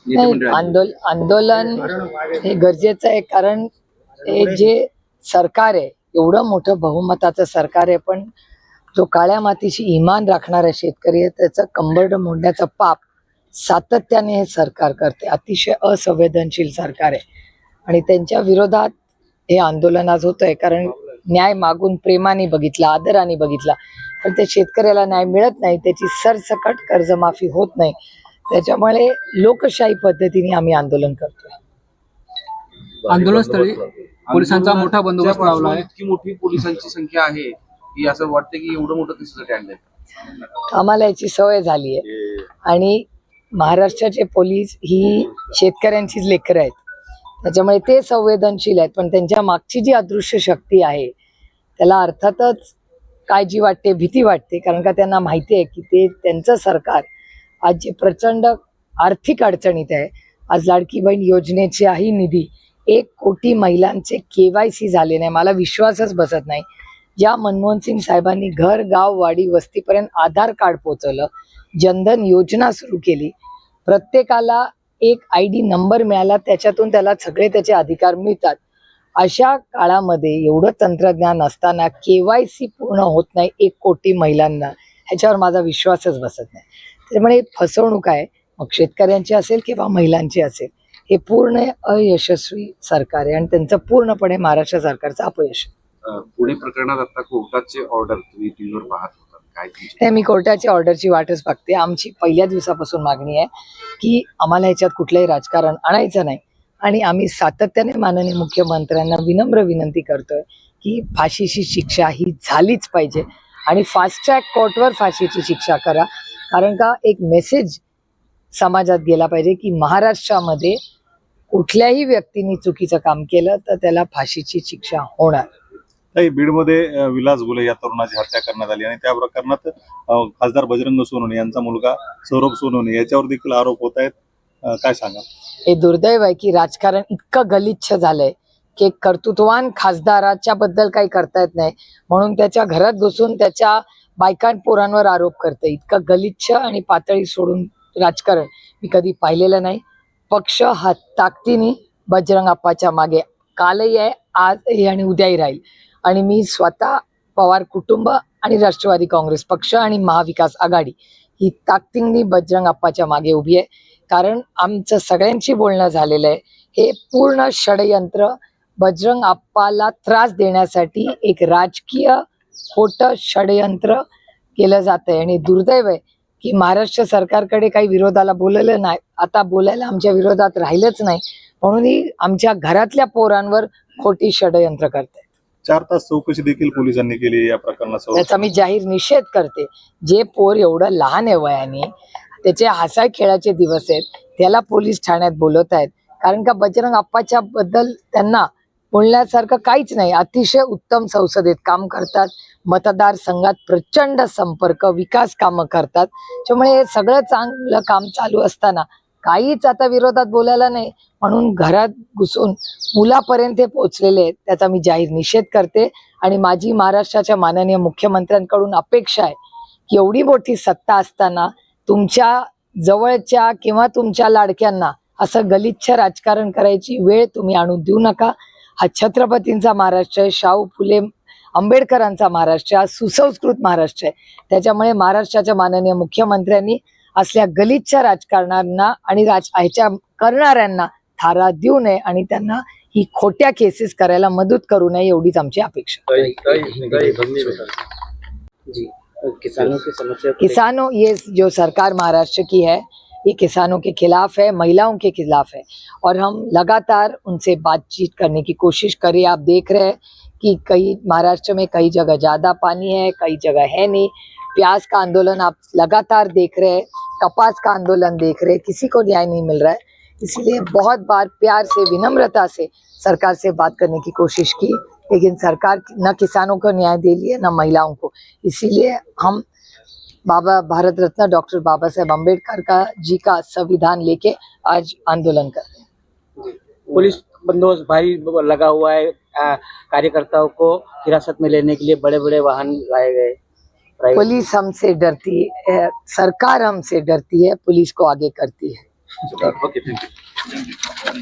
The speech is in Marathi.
आंदोलन हे गरजेचं आहे, कारण हे जे सरकार आहे एवढं मोठं बहुमताचं सरकार आहे, पण जो काळ्या मातीशी इमान राखणारा शेतकरी आहे त्याचं कंबरड मोडण्याचं पाप सातत्याने हे सरकार करते. अतिशय असंवेदनशील सरकार आहे आणि त्यांच्या विरोधात हे आंदोलन आज होत आहे, कारण न्याय मागून प्रेमाने बघितला, आदराने बघितला, पण त्या शेतकऱ्याला न्याय मिळत नाही, त्याची सरसकट कर्जमाफी होत नाही. त्याच्यामुळे लोकशाही पद्धतीने आम्ही आंदोलन करतोय. आंदोलनस्थळी पोलिसांचा मोठा बंदोबस्त लावला आहे. इतकी मोठी पोलिसांची संख्या आहे की असं वाटतं की एवढं मोठं त्याच्यासाठी आणलंय. आम्हाला याची सवय झाली आहे आणि महाराष्ट्राचे पोलीस ही शेतकऱ्यांचीच लेकरं आहेत, त्याच्यामुळे ते संवेदनशील आहेत, पण त्यांच्या मागची जी अदृश्य शक्ती आहे त्याला अर्थातच काळजी वाटते, भीती वाटते, कारण का त्यांना माहिती आहे की ते त्यांचं सरकार आज जे प्रचंड आर्थिक अडचणीत आहे. आज लाडकी बहीण योजनेचाही निधी 1 कोटी महिलांचे KYC झाले नाही, मला विश्वासच बसत नाही. ज्या मनमोहन सिंग साहेबांनी घर, गाव, वाडी, वस्तीपर्यंत आधार कार्ड पोहोचवलं, जनधन योजना सुरू केली, प्रत्येकाला एक ID नंबर मिळाला, त्याच्यातून त्याला सगळे त्याचे अधिकार मिळतात. अशा काळामध्ये एवढं तंत्रज्ञान असताना KYC पूर्ण होत नाही 1 कोटी महिलांना, ह्याच्यावर माझा विश्वासच बसत नाही. त्यामुळे फसवणूक आहे, मग शेतकऱ्यांची असेल किंवा महिलांची असेल, हे पूर्ण अयशस्वी सरकार आहे आणि त्यांचं पूर्णपणे महाराष्ट्र सरकारचं अपयश. पुणे प्रकरणात आता कोर्टाची ऑर्डर तुम्ही टीव्हीवर पाहत होता, काय नाही, मी कोर्टाच्या ऑर्डरची वाटच बघते. आमची पहिल्या दिवसापासून मागणी आहे की आम्हाला ह्याच्यात कुठलंही राजकारण आणायचं नाही आणि आम्ही सातत्याने माननीय मुख्यमंत्र्यांना विनम्र विनंती करतोय की फाशीची शिक्षा ही झालीच पाहिजे आणि फास्ट ट्रॅक कोर्टवर फाशीची शिक्षा करा, कारण का एक मेसेज समाजात गेला पाहिजे की महाराष्ट्रामध्ये कुठल्याही व्यक्तीने चुकीचं काम केलं तर त्याला फाशीची शिक्षा होणार. बीडमध्ये विलास गुले या तरुणाची हत्या करण्यात आली आणि त्या प्रकरणात खासदार बजरंग सोनवणे यांचा मुलगा सौरभ सोनवणे याच्यावर देखील आरोप होत आहेत. काय सांगा? हे दुर्दैव आहे की राजकारण इतकं गलिच्छ झालंय की कर्तृत्ववान खासदाराच्या बद्दल काही करता येत नाही म्हणून त्याच्या घरात घुसून त्याच्या बायकांपोरांवर आरोप करते. इतकं गलिच्छ आणि पातळी सोडून राजकारण मी कधी पाहिलेलं नाही. पक्ष हा ताकदीने बजरंग अप्पाच्या मागे कालही आहे, आजही आणि उद्याही राहील आणि मी स्वतः पवार कुटुंब आणि राष्ट्रवादी काँग्रेस पक्ष आणि महाविकास आघाडी ही ताकदीने बजरंग अप्पाच्या मागे उभी आहे, कारण आमचं सगळ्यांशी बोलणं झालेलं आहे. हे पूर्ण षडयंत्र बजरंग अप्पाला त्रास देण्यासाठी एक राजकीय खोटं षडयंत्र केलं जात आहे आणि दुर्दैव आहे की महाराष्ट्र सरकारकडे काही विरोधाला बोललेलं नाही, आता बोलायला आमच्या विरोधात राहिलंच नाही, म्हणून आमच्या घरातल्या पोरांवर खोटी षडयंत्र करतायत. 4 तास चौकशी देखील पोलिसांनी केली या प्रकरणाचा, त्याचा मी जाहीर निषेध करते. जे पोर एवढं लहान आहे वयाने, त्याचे हसाय खेळाचे दिवस आहेत, त्याला पोलीस ठाण्यात बोलवत आहेत, कारण का बजरंग अप्पाच्या बद्दल त्यांना बोलण्यासारखं काहीच नाही. अतिशय उत्तम संसदेत काम करतात, मतदारसंघात प्रचंड संपर्क, विकास कामं करतात. त्यामुळे हे सगळं चांगलं काम चालू असताना काहीच आता विरोधात बोलायला नाही, म्हणून घरात घुसून मुलापर्यंत हे पोहोचलेले आहेत. त्याचा मी जाहीर निषेध करते आणि माझी महाराष्ट्राच्या माननीय मुख्यमंत्र्यांकडून अपेक्षा आहे की एवढी मोठी सत्ता असताना तुमच्या जवळच्या किंवा तुमच्या लाडक्यांना असं गलिच्छ राजकारण करायची वेळ तुम्ही आणून देऊ नका. हा छत्रपतींचा महाराष्ट्र आहे, शाहू फुले आंबेडकरांचा महाराष्ट्र, हा सुसंस्कृत महाराष्ट्र आहे. त्याच्यामुळे महाराष्ट्राच्या माननीय मुख्यमंत्र्यांनी असल्या गलिच्छ राजकारणांना आणि ह्याच्या करणाऱ्यांना थारा देऊ नये आणि त्यांना ही खोट्या केसेस करायला मदत करू नये, एवढीच आमची अपेक्षा. किसानों, ये जो सरकार महाराष्ट्र की है ये किसानों के खिलाफ है, महिलाओं के खिलाफ है और हम लगातार उनसे बातचीत करने की कोशिश कर रहे हैं. आप देख रहे हैं कि कई महाराष्ट्र में कई जगह ज़्यादा पानी है, कई जगह है नहीं. प्याज का आंदोलन आप लगातार देख रहे हैं, कपास का आंदोलन देख रहे हैं, किसी को न्याय नहीं मिल रहा है. इसलिए बहुत बार प्यार से, विनम्रता से सरकार से बात करने की कोशिश की, लेकिन सरकार न किसानों को न्याय दे रही है न महिलाओं को. इसीलिए हम बाबा भारत रत्न डॉक्टर बाबा साहेब अम्बेडकर जी का संविधान लेके आज आंदोलन कर रहे हैं. पुलिस बंदोबस्त भारी लगा हुआ है, कार्यकर्ताओं को हिरासत में लेने के लिए बड़े बड़े वाहन लाए गए. पुलिस हमसे डरती है, सरकार हमसे डरती है, पुलिस को आगे करती है. Okay thank you